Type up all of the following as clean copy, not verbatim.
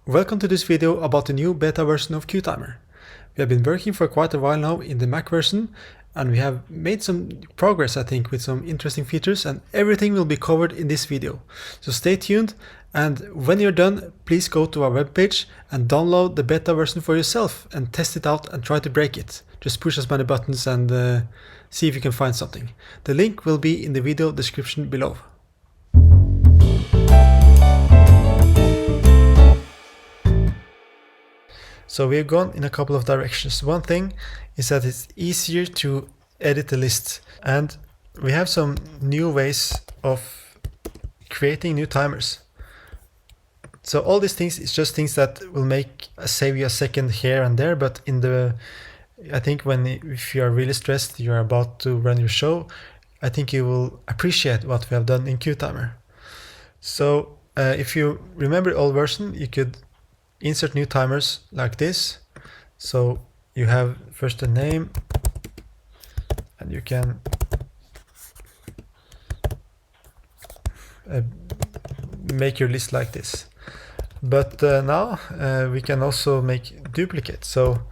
Welcome to this video about the new beta version of CueTimer. We have been working for quite a while now in the Mac version, and we have made some progress, I think, with some interesting features, and everything will be covered in this video. So stay tuned, and when you're done, please go to our webpage and download the beta version for yourself and test it out and try to break it. Just push as many buttons and see if you can find something. The link will be in the video description below. So we've gone in a couple of directions. One thing is that it's easier to edit the list, and we have some new ways of creating new timers. So all these things is just things that will save you a second here and there, but I think if you are really stressed, you're about to run your show, I think you will appreciate what we have done in CueTimer. So if you remember the old version, you could insert new timers like this. So you have first a name, and you can make your list like this. But now we can also make duplicates. So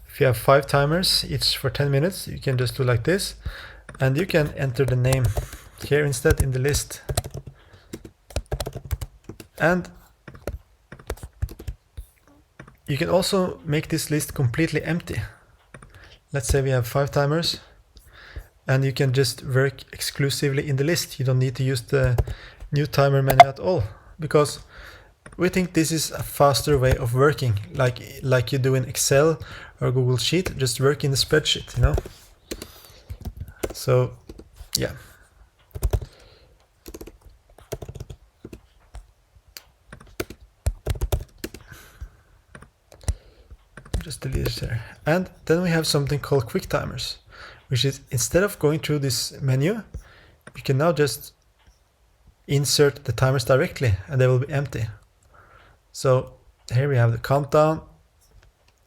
if you have 5 timers, each for 10 minutes, you can just do like this, and you can enter the name here instead in the list. And you can also make this list completely empty. Let's say we have 5 timers, and you can just work exclusively in the list. You don't need to use the new timer menu at all, because we think this is a faster way of working, like you do in Excel or Google Sheet. Just work in the spreadsheet, you know. So yeah. Just delete it there. And then we have something called CueTimers, which is, instead of going through this menu, you can now just insert the timers directly and they will be empty. So here we have the countdown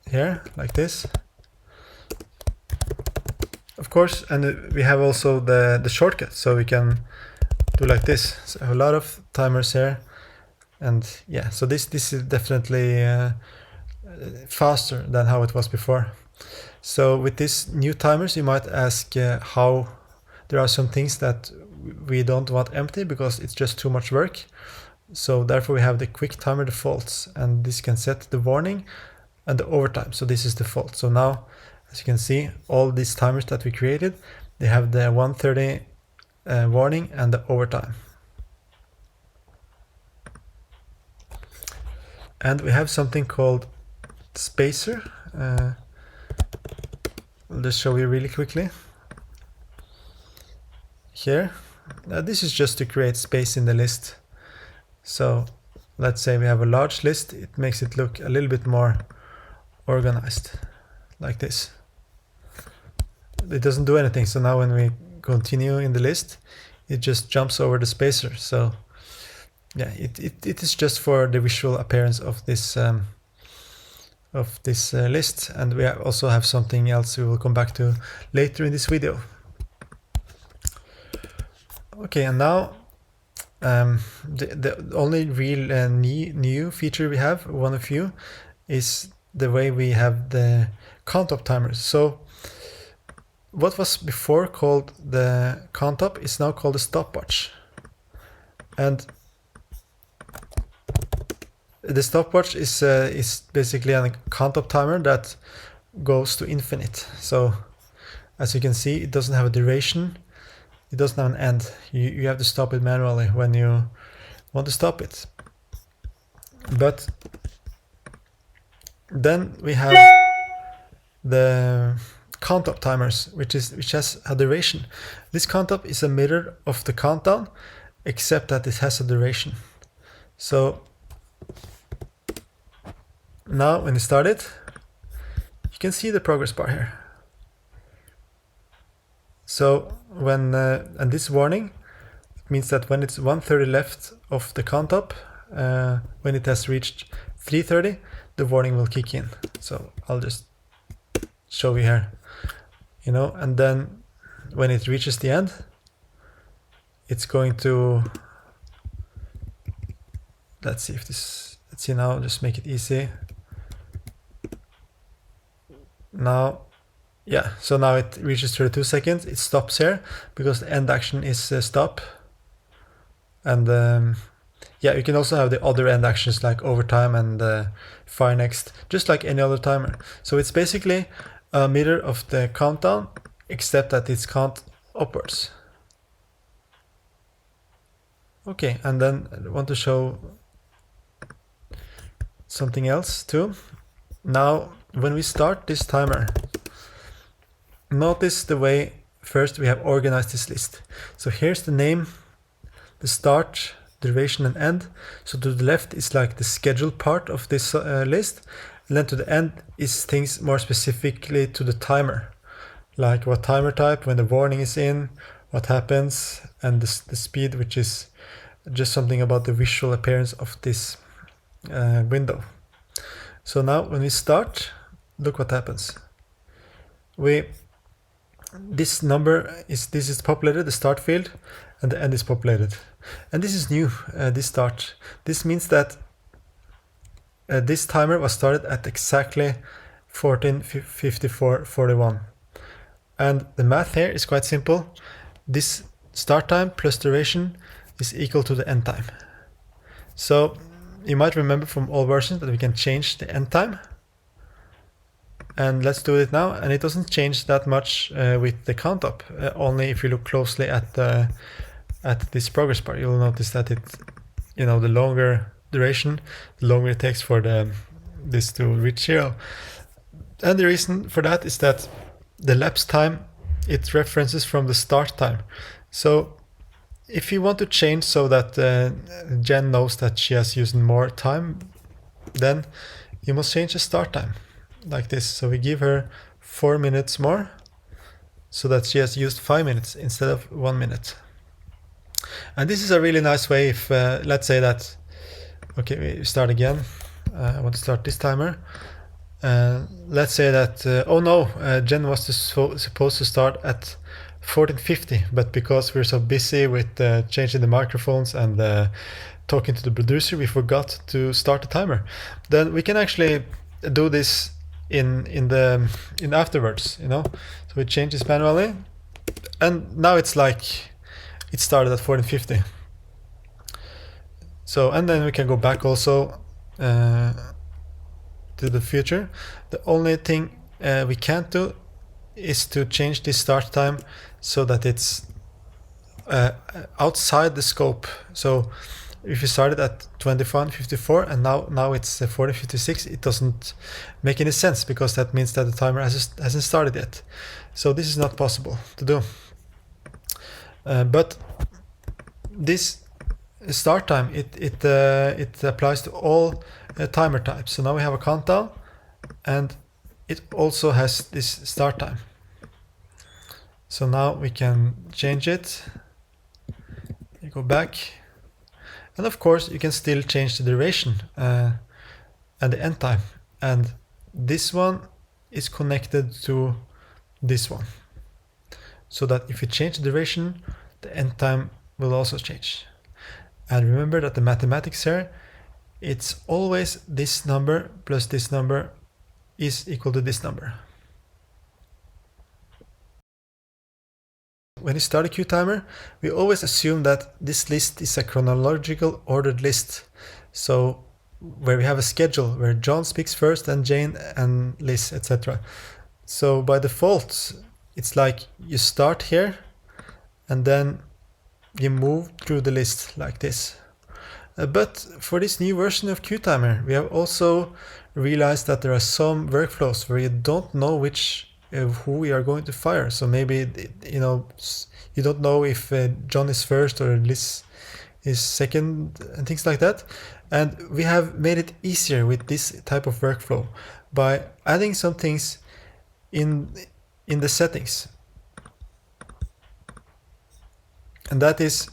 here, like this. Of course, and we have also the shortcut, so we can do like this. So I have a lot of timers here, and yeah, so this is definitely faster than how it was before. So with these new timers, you might ask how there are some things that we don't want empty because it's just too much work. So therefore we have the CueTimer defaults, and this can set the warning and the overtime. So this is default. So now, as you can see, all these timers that we created, they have the 1:30 warning and the overtime. And we have something called spacer. I'll just show you really quickly. Here, this is just to create space in the list. So let's say we have a large list, it makes it look a little bit more organized, like this. It doesn't do anything, so now when we continue in the list, it just jumps over the spacer. So yeah, it is just for the visual appearance of this list, and we also have something else we will come back to later in this video. Okay, and now the only real new feature we have, one of few, is the way we have the count up timers. So what was before called the count up is now called the stopwatch, and the stopwatch is basically a count up timer that goes to infinite. So as you can see, it doesn't have a duration. It doesn't have an end. You have to stop it manually when you want to stop it. But then we have the count up timers, which has a duration. This count up is a mirror of the countdown, except that it has a duration. So now when you start it, you can see the progress bar here. So when and this warning, it means that when it's 1:30 left of the count up, when it has reached 3:30, the warning will kick in. So I'll just show you here, you know, and then when it reaches the end, it's going to, let's Let's see now, just make it easy. Now, yeah, so now it reaches 32 seconds. It stops here because the end action is stop. And yeah, you can also have the other end actions like overtime and fire next, just like any other timer. So it's basically a meter of the countdown, except that it's count upwards. Okay, and then I want to show something else too. Now, when we start this timer, notice the way first we have organized this list. So here's the name, the start, duration and end. So to the left is like the schedule part of this list, and then to the end is things more specifically to the timer, like what timer type, when the warning is in, what happens, and the speed, which is just something about the visual appearance of this window. So now when we start, look what happens. This is populated, the start field, and the end is populated. And this is new, this start. This means that this timer was started at exactly 14:54:41. And the math here is quite simple. This start time plus duration is equal to the end time. So you might remember from all versions that we can change the end time. And let's do it now. And it doesn't change that much with the count up. Only if you look closely at this progress bar, you'll notice that the longer duration, the longer it takes for this to reach 0. And the reason for that is that the lapse time, it references from the start time. So if you want to change so that Jen knows that she has used more time, then you must change the start time like this. So we give her 4 minutes more so that she has used 5 minutes instead of 1 minute. And this is a really nice way if, let's say that, okay, we start again. I want to start this timer. Let's say that, oh no, Jen was supposed to start at 14:50, but because we're so busy with changing the microphones and talking to the producer, we forgot to start the timer. Then we can actually do this in afterwards, So we change this manually, and now it's like it started at 14:50. So, and then we can go back also to the future. The only thing we can't do is to change the start time so that it's outside the scope. So if you started at 21:54 and now it's 14:56, it doesn't make any sense, because that means that the timer hasn't started yet. So this is not possible to do. But this start time, it applies to all timer types. So now we have a countdown, and it also has this start time. So now we can change it. You go back, and of course you can still change the duration and the end time. And this one is connected to this one, so that if you change the duration, the end time will also change. And remember that the mathematics here, it's always this number plus this number is equal to this number. When you start a CueTimer, we always assume that this list is a chronological ordered list. So where we have a schedule where John speaks first, and Jane and Liz, etc. So by default, it's like you start here and then you move through the list like this. But for this new version of CueTimer, we have also realized that there are some workflows where you don't know who we are going to fire. So maybe you don't know if John is first or Liz is second and things like that. And we have made it easier with this type of workflow by adding some things in the settings. And that is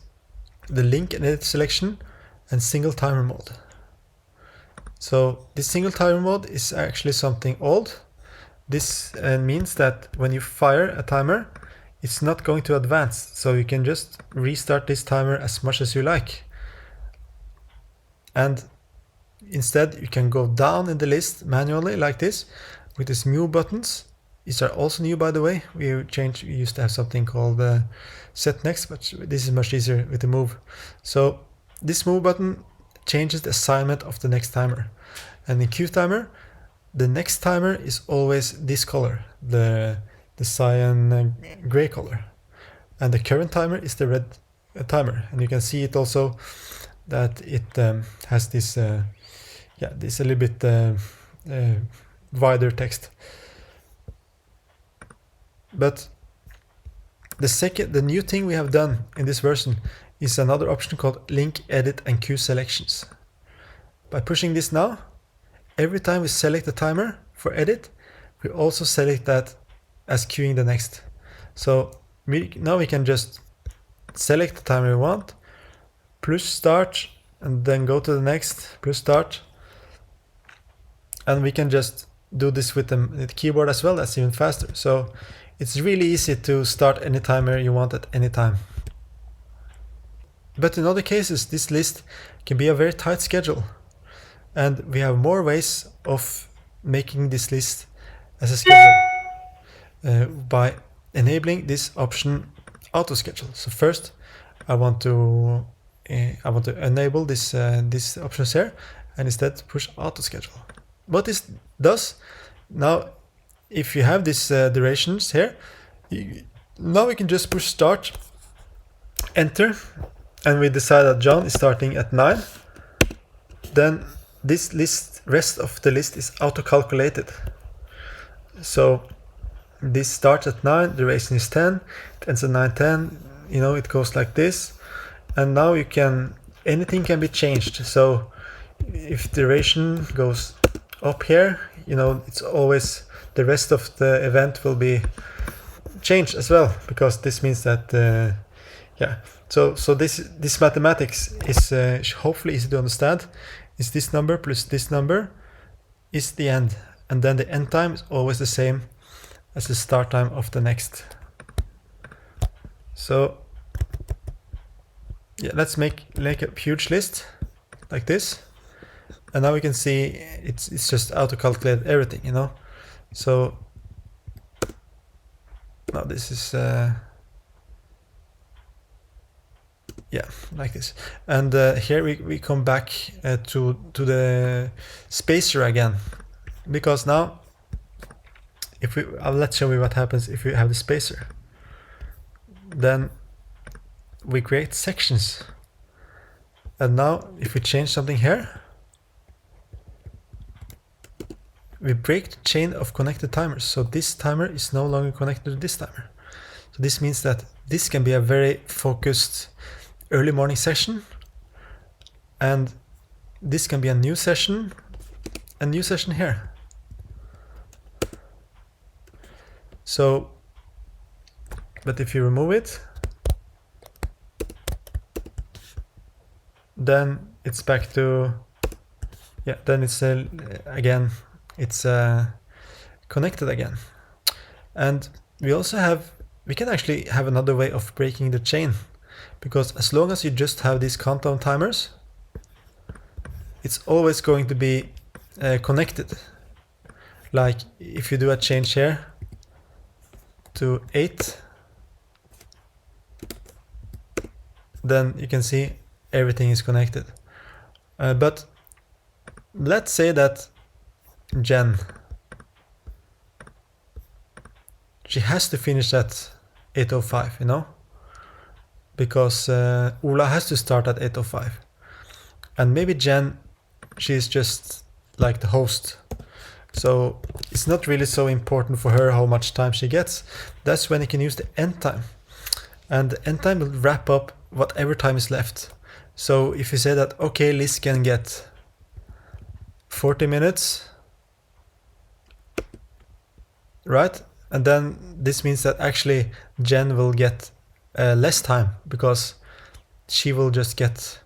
the link and edit selection and single timer mode. So this single timer mode is actually something old. This means that when you fire a timer, it's not going to advance. So you can just restart this timer as much as you like. And instead you can go down in the list manually like this with these move buttons. These are also new, by the way. We used to have something called set next, but this is much easier with the move. So this move button changes the assignment of the next timer. And in CueTimer, the next timer is always this color, the cyan gray color. And the current timer is the red timer. And you can see it also that it has this, this a little bit wider text. But the new thing we have done in this version is another option called link, edit, and queue selections. By pushing this now, every time we select the timer for edit, we also select that as queuing the next. So now we can just select the timer we want, push start, and then go to the next, push start. And we can just do this with the keyboard as well. That's even faster. So it's really easy to start any timer you want at any time. But in other cases, this list can be a very tight schedule. And we have more ways of making this list as a schedule by enabling this option auto schedule. So first, I want to enable this options here, and instead push auto schedule. What this does now, if you have these durations here, now we can just push start, enter, and we decide that John is starting at 9. Then this rest of the list is auto-calculated. So this starts at 9, duration is 10, it ends at 9:10. It goes like this, and now anything can be changed. So if duration goes up here, it's always the rest of the event will be changed as well, because this means that so this mathematics is hopefully easy to understand. Is this number plus this number is the end, and then the end time is always the same as the start time of the next. So let's make a huge list like this. And now we can see it's just auto-calculate everything, So now this is like this. And here we come back to the spacer again, because now let's show you what happens if you have the spacer. Then we create sections, and now if we change something here, we break the chain of connected timers. So this timer is no longer connected to this timer. So this means that this can be a very focused early morning session, and this can be a new session here. So, but if you remove it, then it's back to, then it's again, it's connected again. And we can actually have another way of breaking the chain, because as long as you just have these countdown timers, it's always going to be connected. Like if you do a change here to 8, then you can see everything is connected. But let's say that Jen, she has to finish at 8:05, because Ola has to start at 8:05. And maybe Jen, she's just like the host, so it's not really so important for her how much time she gets. That's when you can use the end time, and the end time will wrap up whatever time is left. So if you say that, okay, Liz can get 40 minutes, right? And then this means that actually Jen will get less time, because she will just get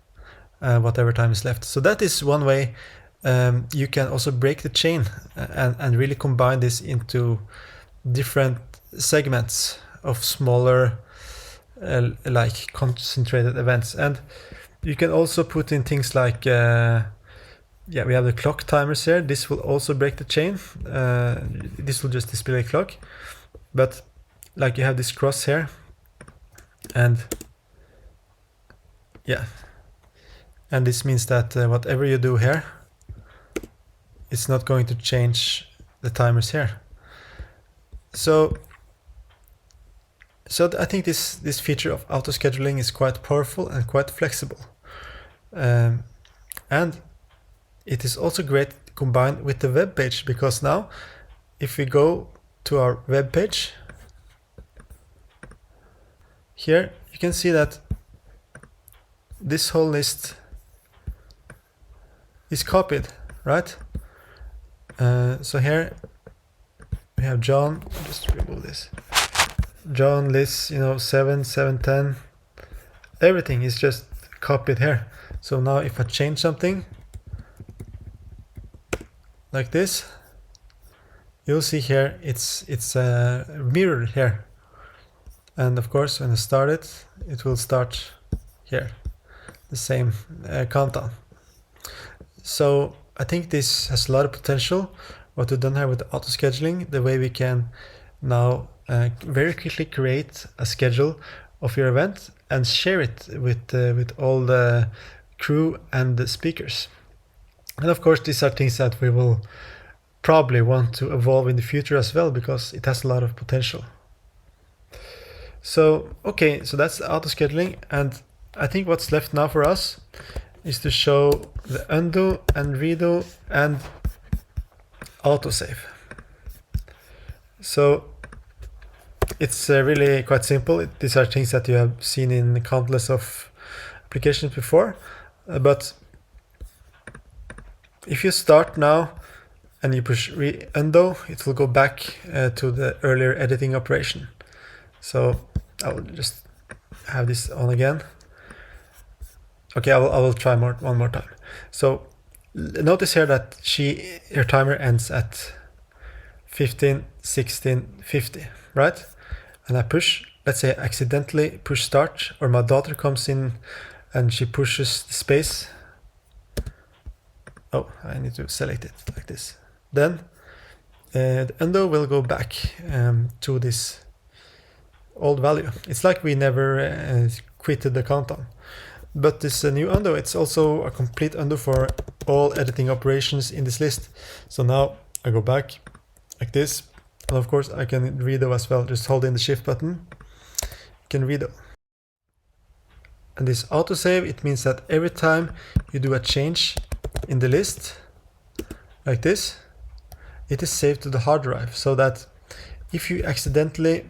whatever time is left. So that is one way you can also break the chain and really combine this into different segments of smaller like concentrated events. And you can also put in things like yeah, we have the clock timers here. This will also break the chain. This will just display a clock, but like you have this cross here, and yeah, and this means that whatever you do here, it's not going to change the timers here. So I think this feature of auto scheduling is quite powerful and quite flexible, and it is also great combined with the web page, because now if we go to our web page here, you can see that this whole list is copied, right? So here we have John. Just remove this. John lists, 7, 7, 10. Everything is just copied here. So now if I change something like this, you'll see here it's mirrored here. And of course, when I start it, it will start here, the same countdown. So I think this has a lot of potential. What we've done here with the auto scheduling, the way we can now very quickly create a schedule of your event and share it with all the crew and the speakers. And of course, these are things that we will probably want to evolve in the future as well, because it has a lot of potential. So okay, so that's the auto scheduling, and I think what's left now for us is to show the undo and redo and autosave. So it's really quite simple. These are things that you have seen in countless of applications before, but if you start now and you push undo, it will go back to the earlier editing operation. So I will just have this on again. Okay, I will try one more time. So notice here that her timer ends at 15, 16, 50, right? And I push, let's say I accidentally push start, or my daughter comes in and she pushes the space. Oh, I need to select it like this. Then the undo will go back to this old value. It's like we never quitted the countdown. But this new undo, it's also a complete undo for all editing operations in this list. So now I go back like this, and of course I can redo as well. Just hold in the shift button, you can redo. And this autosave, it means that every time you do a change in the list like this, it is saved to the hard drive, so that if you accidentally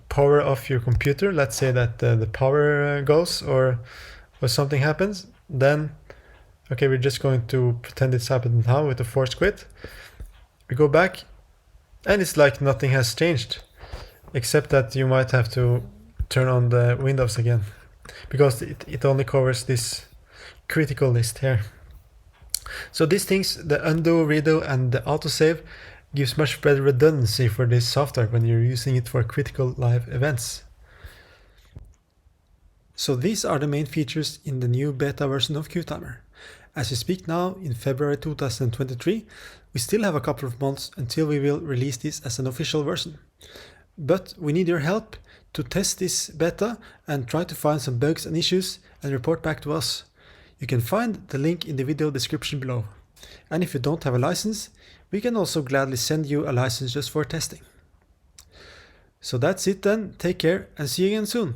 power off your computer, let's say that the power goes or something happens, then okay, we're just going to pretend it's happened now with the force quit. We go back and it's like nothing has changed, except that you might have to turn on the Windows again, because it only covers this critical list here. So these things, the undo, redo and the autosave, gives much better redundancy for this software when you're using it for critical live events. So these are the main features in the new beta version of CueTimer. As we speak now, in February 2023, we still have a couple of months until we will release this as an official version. But we need your help to test this beta and try to find some bugs and issues and report back to us. You can find the link in the video description below. And if you don't have a license, we can also gladly send you a license just for testing. So that's it then, take care and see you again soon.